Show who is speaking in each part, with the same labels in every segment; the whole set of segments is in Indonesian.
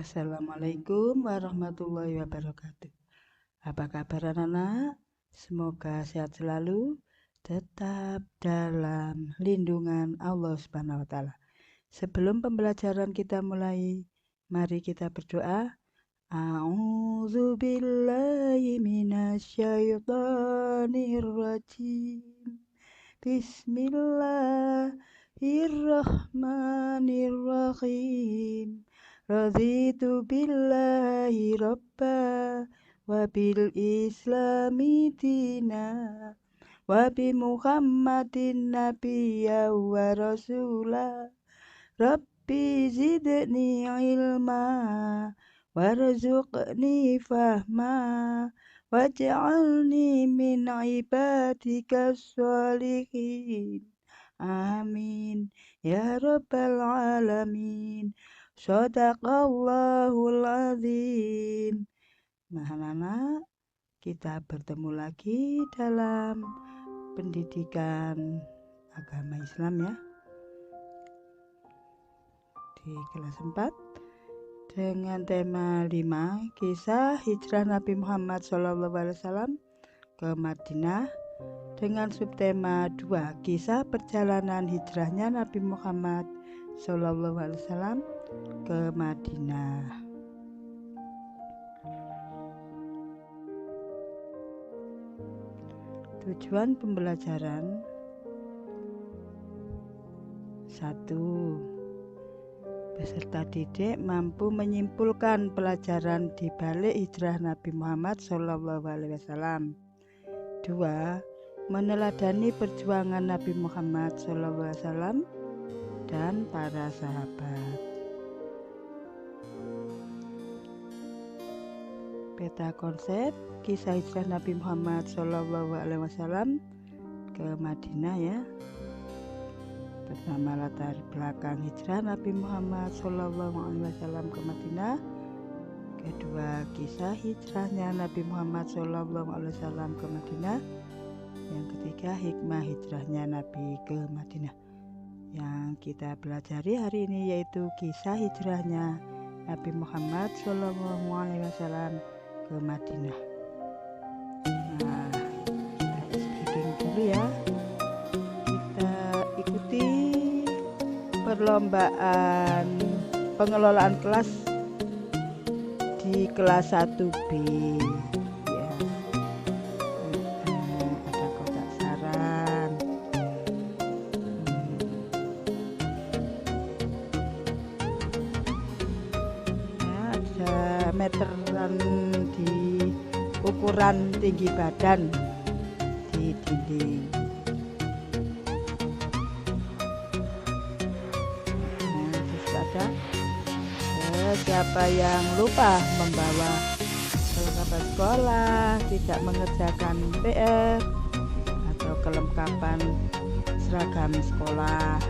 Speaker 1: Assalamualaikum warahmatullahi wabarakatuh. Apa kabar anak-anak? Semoga sehat selalu, tetap dalam lindungan Allah Subhanahu wa taala. Sebelum pembelajaran kita mulai, mari kita berdoa. A'udzu billahi minasyaitonir rajim. Bismillahirrahmanirrahim. Raditu billahi robba wa bil islami dina wa bi muhammadin nabiyya wa rasula. Rabbi zidni ilma warzuqni fahma waj'alni min ibadika sholihin. Amin ya rabbal alamin. Shadaqallahul azim. Nah anak-anak, kita bertemu lagi dalam pendidikan agama Islam ya, di kelas 4 dengan tema 5, kisah hijrah Nabi Muhammad SAW ke Madinah, dengan subtema 2, kisah perjalanan hijrahnya Nabi Muhammad SAW ke Madinah. Tujuan pembelajaran: 1. Peserta didik mampu menyimpulkan pelajaran di balik hijrah Nabi Muhammad SAW. 2. Meneladani perjuangan Nabi Muhammad SAW dan para sahabat. Peta konsep kisah hijrah Nabi Muhammad SAW ke Madinah ya. Pertama, latar belakang hijrah Nabi Muhammad SAW ke Madinah. Kedua, kisah hijrahnya Nabi Muhammad SAW ke Madinah. Yang ketiga, hikmah hijrahnya Nabi ke Madinah. Yang kita pelajari hari ini yaitu kisah hijrahnya Nabi Muhammad SAW ke Madinah. Nah, kita speaking dulu ya. Kita ikuti perlombaan pengelolaan kelas di kelas 1B ya. Ada kotak saran. Ada meteran di ukuran tinggi badan di dinding. Siapa yang lupa membawa perlengkapan sekolah, tidak mengerjakan PR atau kelengkapan seragam sekolah.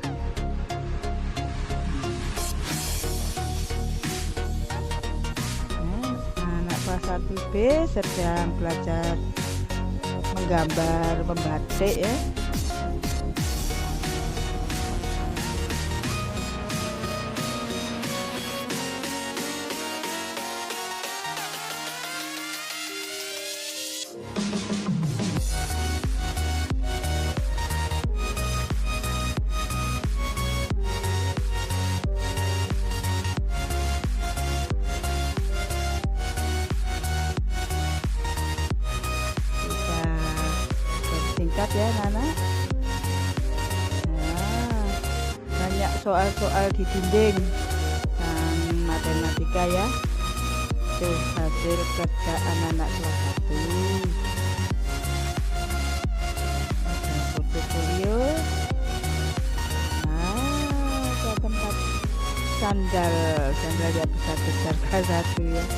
Speaker 1: Anak kelas 1B sedang belajar menggambar, membatik ya. Singkat ya Nana. Nah, banyak soal-soal di dinding dan matematika ya. Itu hasil kerjaan anak kelas 1. Ada portofolio. Ada tempat sandal ya besar-besar kelas 1 ya.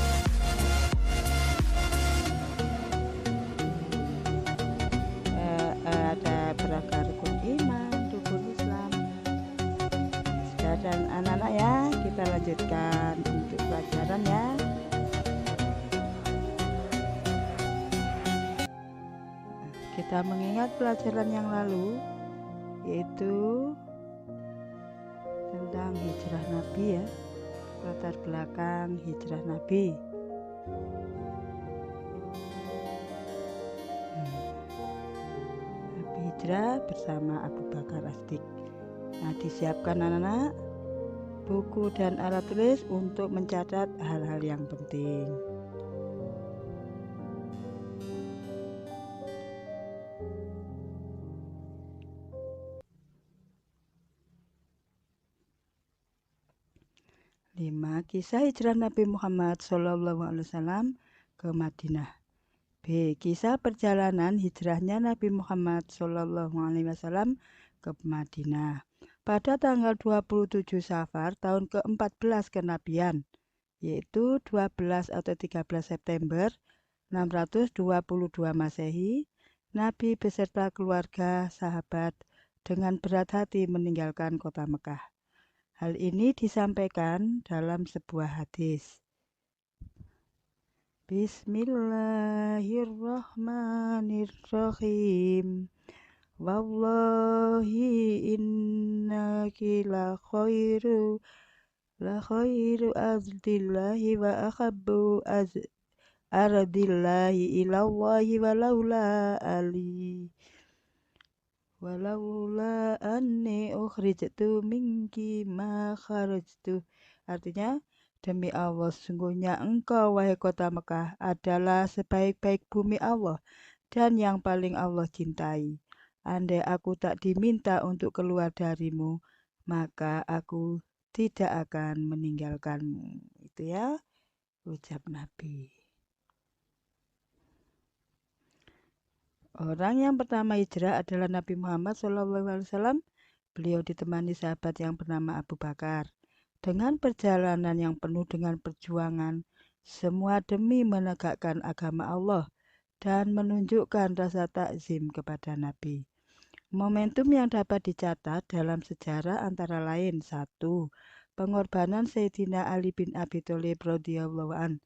Speaker 1: Dan anak-anak ya, kita lanjutkan untuk pelajaran ya. Kita mengingat pelajaran yang lalu, yaitu tentang hijrah Nabi ya. Latar belakang hijrah Nabi. Nabi hijrah bersama Abu Bakar As-Siddiq. Nah, disiapkan anak-anak buku dan alat tulis untuk mencatat hal-hal yang penting. Lima, kisah hijrah Nabi Muhammad SAW ke Madinah. B. Kisah perjalanan hijrahnya Nabi Muhammad SAW ke Madinah pada tanggal 27 Safar tahun ke-14 kenabian, yaitu 12 atau 13 September 622 Masehi. Nabi beserta keluarga sahabat dengan berat hati meninggalkan kota Mekah. Hal ini disampaikan dalam sebuah hadis. Bismillahirrahmanirrahim. Wallahi innaki la khairu ardillahi wa akhabbu ardillahi ilallahi walaula anni ukhrijtu minki ma kharajtu. Artinya, demi Allah, sungguhnya engkau, wahai kota Mekah, adalah sebaik-baik bumi Allah dan yang paling Allah cintai. Andai aku tak diminta untuk keluar darimu, maka aku tidak akan meninggalkanmu. Itu ya, ucap Nabi. Orang yang pertama hijrah adalah Nabi Muhammad SAW. Beliau ditemani sahabat yang bernama Abu Bakar. Dengan perjalanan yang penuh dengan perjuangan, semua demi menegakkan agama Allah dan menunjukkan rasa takzim kepada Nabi. Momentum yang dapat dicatat dalam sejarah antara lain: 1. Pengorbanan Sayyidina Ali bin Abi Thalib radhiyallahu an.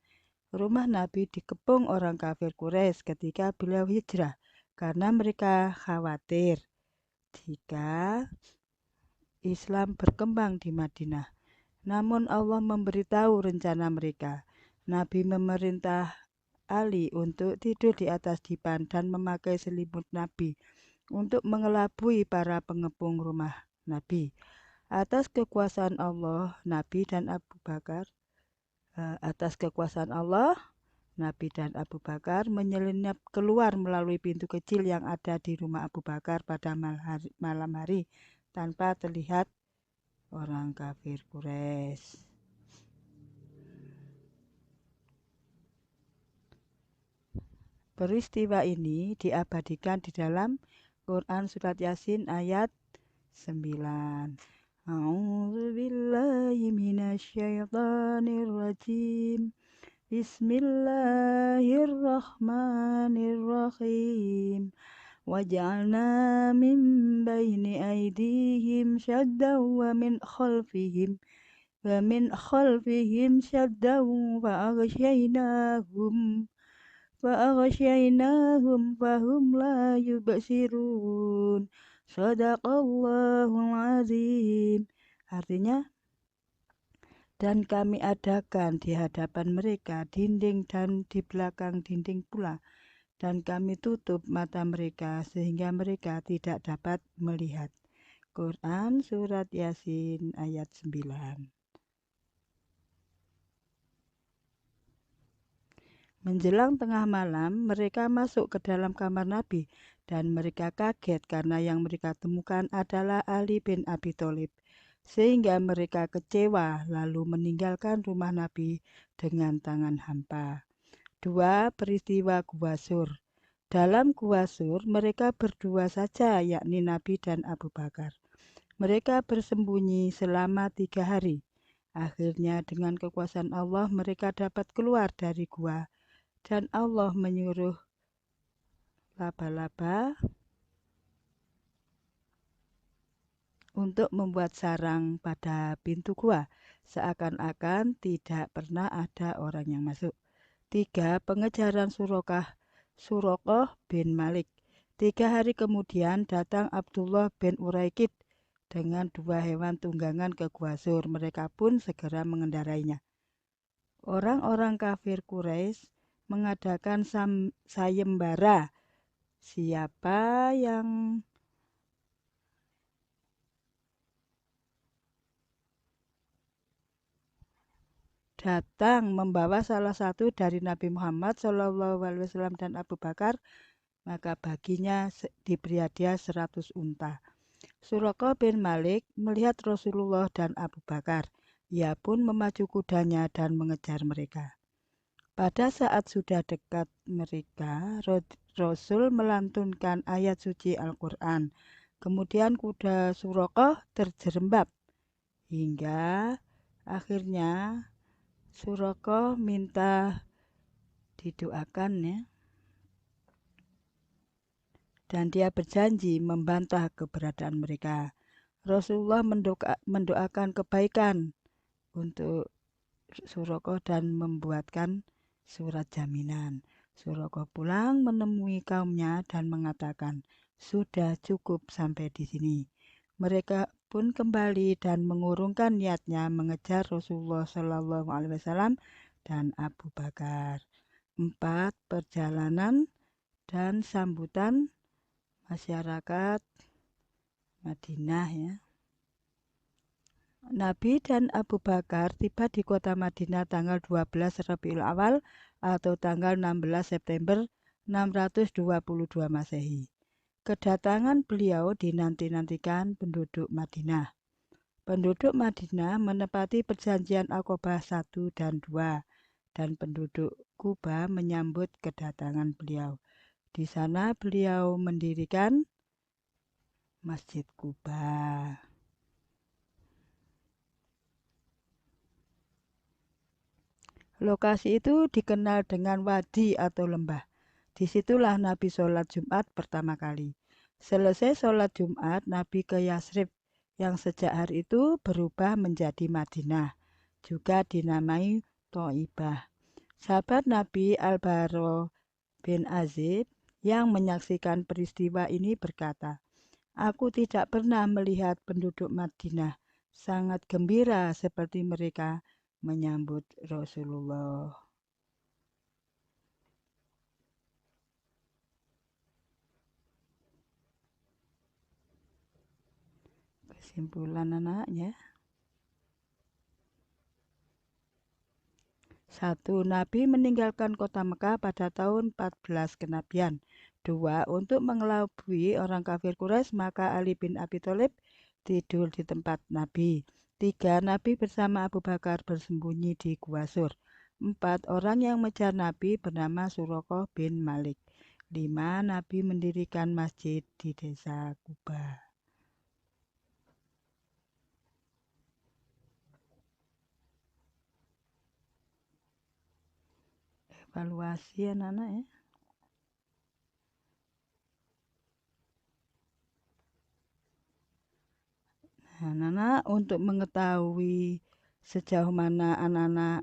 Speaker 1: Rumah Nabi dikepung orang kafir Quraisy ketika beliau hijrah karena mereka khawatir jika Islam berkembang di Madinah. Namun Allah memberitahu rencana mereka. Nabi memerintah Ali untuk tidur di atas dipan dan memakai selimut Nabi untuk mengelabui para pengepung rumah Nabi. Atas kekuasaan Allah, Nabi dan Abu Bakar menyelinap keluar melalui pintu kecil yang ada di rumah Abu Bakar pada malam hari tanpa terlihat orang kafir Quraisy. Peristiwa ini diabadikan di dalam Quran Surat Yasin ayat 9. A'udzubillahi minasyaitonirrajim. Bismillahirrahmanirrahim. Waj'alna min baini aydihim syaddan wa min khalfihim syaddan fa'aghshaynahum fahum la yubsirun. Shadaqallahul azim. Artinya, dan kami adakan di hadapan mereka dinding dan di belakang dinding pula, dan kami tutup mata mereka sehingga mereka tidak dapat melihat. Quran Surat Yasin ayat 9. Menjelang tengah malam, mereka masuk ke dalam kamar Nabi dan mereka kaget karena yang mereka temukan adalah Ali bin Abi Thalib. Sehingga mereka kecewa lalu meninggalkan rumah Nabi dengan tangan hampa. 2. Peristiwa Gua Sur. Dalam Gua Sur, mereka berdua saja, yakni Nabi dan Abu Bakar. Mereka bersembunyi selama 3 hari. Akhirnya dengan kekuasaan Allah mereka dapat keluar dari gua. Dan Allah menyuruh laba-laba untuk membuat sarang pada pintu gua, seakan-akan tidak pernah ada orang yang masuk. 3. Pengejaran Suraqah bin Malik. 3 hari kemudian datang Abdullah bin Uraikid dengan 2 hewan tunggangan ke Gua Sur. Mereka pun segera mengendarainya. Orang-orang kafir Quraisy mengadakan sayembara. Siapa yang datang membawa salah satu dari Nabi Muhammad SAW dan Abu Bakar, maka baginya diberi hadiah 100 unta. Suraqah bin Malik melihat Rasulullah dan Abu Bakar. Ia pun memacu kudanya dan mengejar mereka. Pada saat sudah dekat mereka, Rasul melantunkan ayat suci Al-Quran. Kemudian kuda Suraqah terjerembab hingga akhirnya Suraqah minta didoakan ya. Dan dia berjanji membantah keberadaan mereka. Rasulullah mendoakan kebaikan untuk Suraqah dan membuatkan surat jaminan. Suraqah pulang menemui kaumnya dan mengatakan, "Sudah cukup sampai di sini." Mereka pun kembali dan mengurungkan niatnya mengejar Rasulullah SAW dan Abu Bakar. 4. Perjalanan dan sambutan masyarakat Madinah ya. Nabi dan Abu Bakar tiba di kota Madinah tanggal 12 Rabiul Awal atau tanggal 16 September 622 Masehi. Kedatangan beliau dinanti-nantikan penduduk Madinah. Penduduk Madinah menepati perjanjian Aqabah 1 dan 2 dan penduduk Kuba menyambut kedatangan beliau. Di sana beliau mendirikan Masjid Kuba. Lokasi itu dikenal dengan wadi atau lembah. Disitulah Nabi sholat Jumat pertama kali. Selesai sholat Jumat, Nabi ke Yasrib yang sejak hari itu berubah menjadi Madinah, juga dinamai Thaibah. Sahabat Nabi Al-Bara bin Azib yang menyaksikan peristiwa ini berkata, "Aku tidak pernah melihat penduduk Madinah sangat gembira seperti mereka menyambut Rasulullah." Kesimpulan anaknya. 1. Nabi meninggalkan kota Mekah pada tahun 14 kenabian. 2. Untuk mengelabui orang kafir Quraisy, maka Ali bin Abi Thalib tidur di tempat Nabi. 3. Nabi bersama Abu Bakar bersembunyi di Gua Sur. 4. Orang yang mengejar Nabi bernama Suraqah bin Malik. 5. Nabi mendirikan masjid di desa Kuba. Evaluasi anak-anak ya. Nah, anak-anak untuk mengetahui sejauh mana anak-anak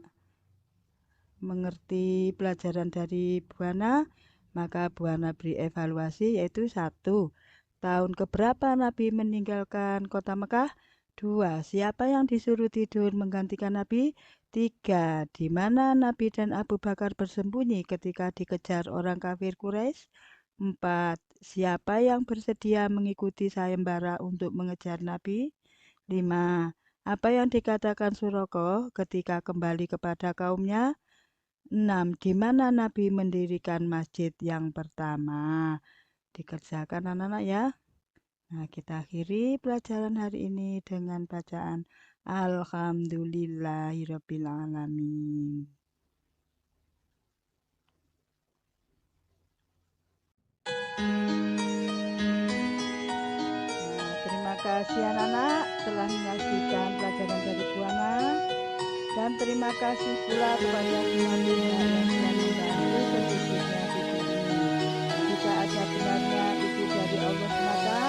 Speaker 1: mengerti pelajaran dari Buana, maka Buana beri evaluasi yaitu 1. Tahun keberapa Nabi meninggalkan kota Mekah? 2. Siapa yang disuruh tidur menggantikan Nabi? 3. Di mana Nabi dan Abu Bakar bersembunyi ketika dikejar orang kafir Quraisy? 4. Siapa yang bersedia mengikuti sayembara untuk mengejar Nabi? 5. Apa yang dikatakan Suraqah ketika kembali kepada kaumnya? 6. Di mana Nabi mendirikan masjid yang pertama? Dikerjakan anak-anak ya. Nah, kita akhiri pelajaran hari ini dengan bacaan Alhamdulillahirabbil alamin. Nah, terima kasih anak-anak telah menyaksikan pelajaran dari Buana, dan terima kasih pula kepada Tuhan yang telah membantu sedikitnya video ini. Jika ada benarnya itu dari Allah semata,